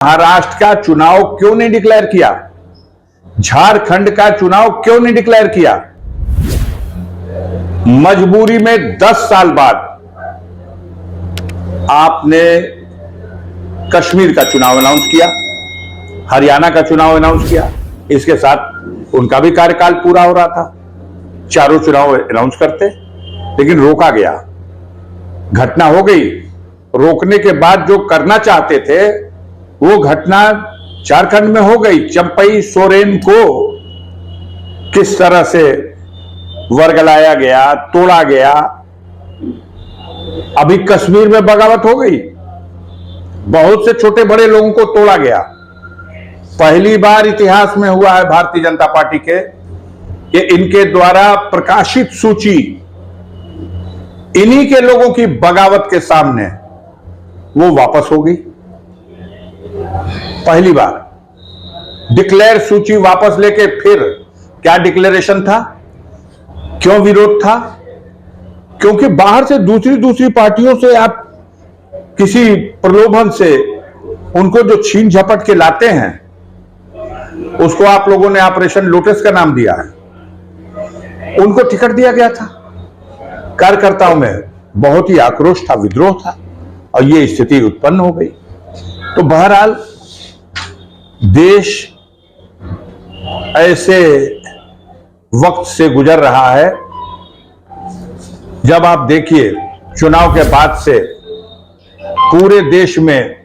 महाराष्ट्र का चुनाव क्यों नहीं डिक्लेयर किया? झारखंड का चुनाव क्यों नहीं डिक्लेयर किया? मजबूरी में 10 साल बाद आपने कश्मीर का चुनाव अनाउंस किया, हरियाणा का चुनाव अनाउंस किया। इसके साथ उनका भी कार्यकाल पूरा हो रहा था, चारों चुनाव अनाउंस करते, लेकिन रोका गया। घटना हो गई। रोकने के बाद जो करना चाहते थे वो घटना झारखंड में हो गई। चंपई सोरेन को किस तरह से वर्गलाया गया, तोड़ा गया। अभी कश्मीर में बगावत हो गई, बहुत से छोटे बड़े लोगों को तोड़ा गया। पहली बार इतिहास में हुआ है भारतीय जनता पार्टी के कि इनके द्वारा प्रकाशित सूची इन्हीं के लोगों की बगावत के सामने वो वापस हो गई। पहली बार डिक्लेयर सूची वापस लेके फिर क्या डिक्लेरेशन था, क्यों विरोध था? क्योंकि बाहर से दूसरी पार्टियों से आप किसी प्रलोभन से उनको जो छीन झपट के लाते हैं, उसको आप लोगों ने ऑपरेशन लोटस का नाम दिया है। उनको टिकट दिया गया था। कार्यकर्ताओं में बहुत ही आक्रोश था, विद्रोह था, और ये स्थिति उत्पन्न हो गई। तो बहरहाल देश ऐसे वक्त से गुजर रहा है जब आप देखिए चुनाव के बाद से पूरे देश में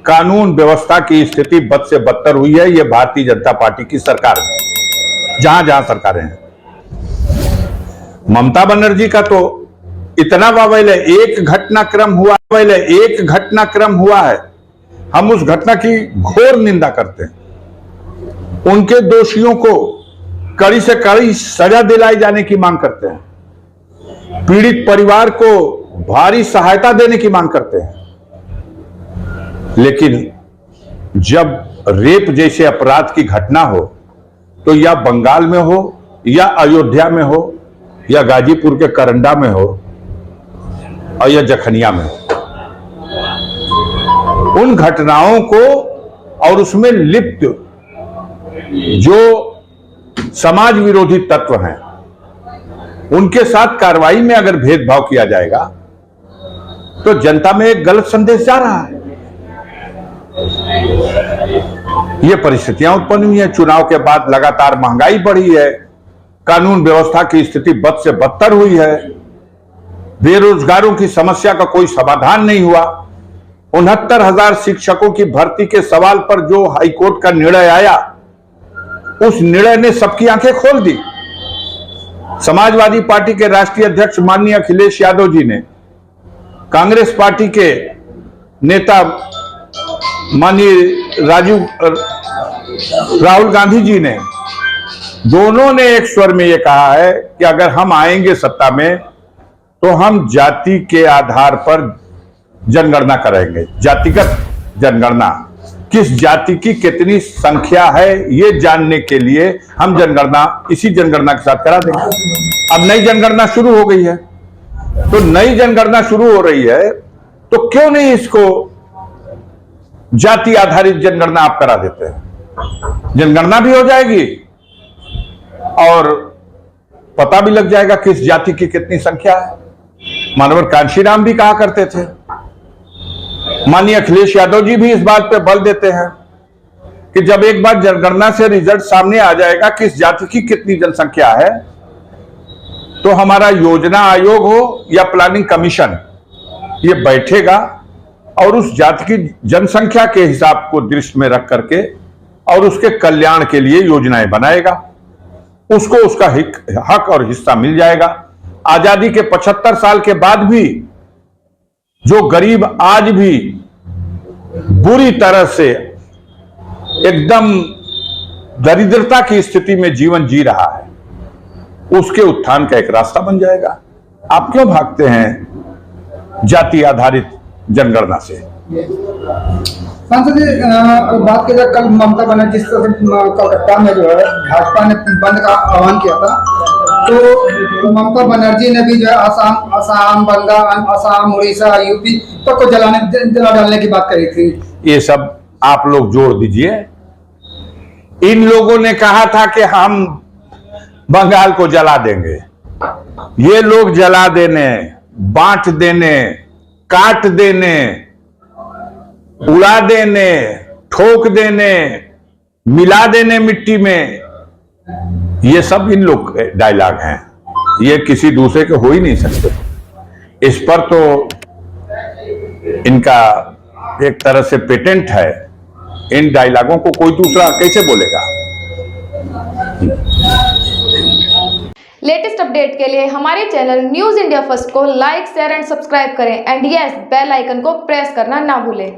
कानून व्यवस्था की स्थिति बद से बदतर हुई है। यह भारतीय जनता पार्टी की सरकार है, जहां जहां सरकारें हैं। ममता बनर्जी का तो इतना वावैल है, एक घटनाक्रम हुआ है। हम उस घटना की घोर निंदा करते हैं। उनके दोषियों को कड़ी से कड़ी सजा दिलाई जाने की मांग करते हैं। पीड़ित परिवार को भारी सहायता देने की मांग करते हैं। लेकिन जब रेप जैसे अपराध की घटना हो, तो या बंगाल में हो, या अयोध्या में हो, या गाजीपुर के करंडा में हो, और या जखनिया में हो, उन घटनाओं को और उसमें लिप्त जो समाज विरोधी तत्व हैं, उनके साथ कार्रवाई में अगर भेदभाव किया जाएगा तो जनता में एक गलत संदेश जा रहा है। ये परिस्थितियां उत्पन्न हुई है। चुनाव के बाद लगातार महंगाई बढ़ी है, कानून व्यवस्था की स्थिति बद से बदतर हुई है, बेरोजगारों की समस्या का कोई समाधान नहीं हुआ। 69,000 शिक्षकों की भर्ती के सवाल पर जो हाईकोर्ट का निर्णय आया, उस निर्णय ने सबकी आंखें खोल दी। समाजवादी पार्टी के राष्ट्रीय अध्यक्ष माननीय अखिलेश यादव जी ने, कांग्रेस पार्टी के नेता माननीय राहुल गांधी जी ने, दोनों ने एक स्वर में यह कहा है कि अगर हम आएंगे सत्ता में तो हम जाति के आधार पर जनगणना करेंगे। जातिगत जनगणना, किस जाति की कितनी संख्या है ये जानने के लिए हम जनगणना इसी जनगणना के साथ करा देंगे। अब नई जनगणना शुरू हो गई है, तो नई जनगणना शुरू हो रही है, तो क्यों नहीं इसको जाति आधारित जनगणना आप करा देते हैं? जनगणना भी हो जाएगी और पता भी लग जाएगा किस जाति की कितनी संख्या है। मानवर कांशीराम भी कहा करते थे, माननीय अखिलेश यादव जी भी इस बात पे बल देते हैं कि जब एक बार जनगणना से रिजल्ट सामने आ जाएगा किस जाति की कितनी जनसंख्या है, तो हमारा योजना आयोग हो या प्लानिंग कमीशन, ये बैठेगा और उस जाति की जनसंख्या के हिसाब को दृष्टि में रख करके और उसके कल्याण के लिए योजनाएं बनाएगा। उसको उसका हक और हिस्सा मिल जाएगा। आजादी के 75 साल के बाद भी जो गरीब आज भी बुरी तरह से एकदम दरिद्रता की स्थिति में जीवन जी रहा है, उसके उत्थान का एक रास्ता बन जाएगा। आप क्यों भागते हैं जाति आधारित जनगणना से? सांसद जी, बात की जाए, कल ममता बनर्जी कलकत्ता में जो है भाजपा ने बंद का आह्वान किया था, तो ममता बनर्जी ने भी जो है असम बंगाल, असम, उड़ीसा, यूपी तक को जला डालने की बात कही थी। ये सब आप लोग जोड़ दीजिए। इन लोगों ने कहा था कि हम बंगाल को जला देंगे। ये लोग जला देने, बांट देने, काट देने, उड़ा देने, ठोक देने, मिला देने मिट्टी में, ये सब इन लोग के डायलॉग हैं। ये किसी दूसरे के हो ही नहीं सकते। इस पर तो इनका एक तरह से पेटेंट है। इन डायलॉगों को कोई दूसरा कैसे बोलेगा। लेटेस्ट अपडेट के लिए हमारे चैनल न्यूज़ इंडिया फर्स्ट को लाइक, शेयर एंड सब्सक्राइब करें एंड यस, बेल आइकन को प्रेस करना ना भूलें।